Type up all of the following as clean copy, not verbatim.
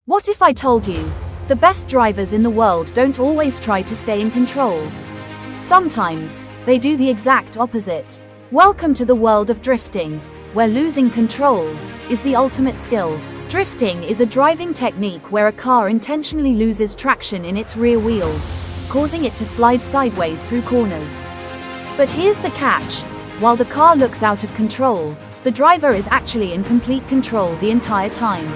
What if I told you, the best drivers in the world don't always try to stay in control? Sometimes, they do the exact opposite. Welcome to the world of drifting, where losing control is the ultimate skill. Drifting is a driving technique where a car intentionally loses traction in its rear wheels, causing it to slide sideways through corners. But here's the catch. While the car looks out of control, the driver is actually in complete control the entire time.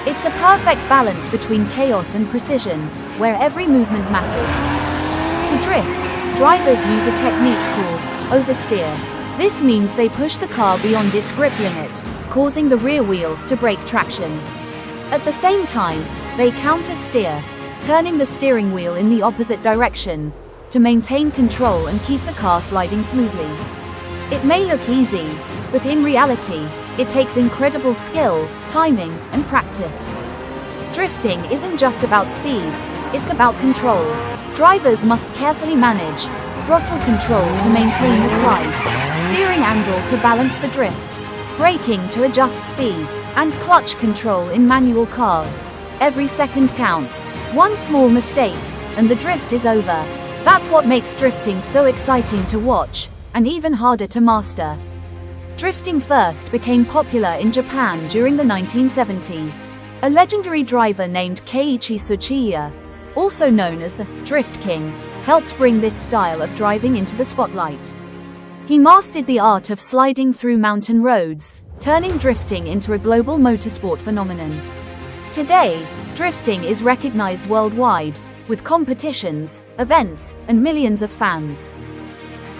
It's a perfect balance between chaos and precision, where every movement matters. To drift, drivers use a technique called oversteer. This means they push the car beyond its grip limit, causing the rear wheels to break traction. At the same time, they counter-steer, turning the steering wheel in the opposite direction, to maintain control and keep the car sliding smoothly. It may look easy, but in reality, it takes incredible skill, timing, and practice. Drifting isn't just about speed, it's about control. Drivers must carefully manage throttle control to maintain the slide, steering angle to balance the drift, braking to adjust speed, and clutch control in manual cars. Every second counts. One small mistake, and the drift is over. That's what makes drifting so exciting to watch, and even harder to master. Drifting first became popular in Japan during the 1970s. A legendary driver named Keiichi Tsuchiya, also known as the Drift King, helped bring this style of driving into the spotlight. He mastered the art of sliding through mountain roads, turning drifting into a global motorsport phenomenon. Today, drifting is recognized worldwide, with competitions, events, and millions of fans.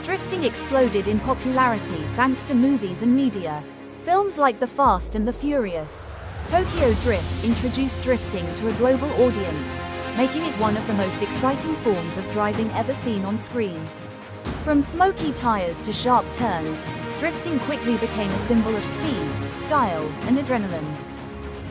Drifting exploded in popularity thanks to movies and media. Films like The Fast and the Furious. Tokyo Drift introduced drifting to a global audience, making it one of the most exciting forms of driving ever seen on screen. From smoky tires to sharp turns, drifting quickly became a symbol of speed, style, and adrenaline.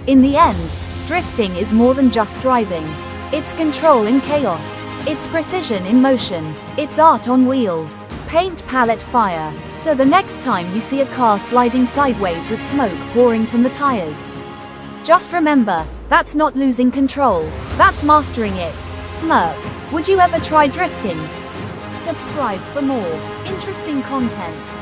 In the end, drifting is more than just driving. It's control in chaos. It's precision in motion. It's art on wheels. Paint palette fire. So the next time you see a car sliding sideways with smoke pouring from the tires, just remember, that's not losing control. That's mastering it. Smirk. Would you ever try drifting? Subscribe for more interesting content.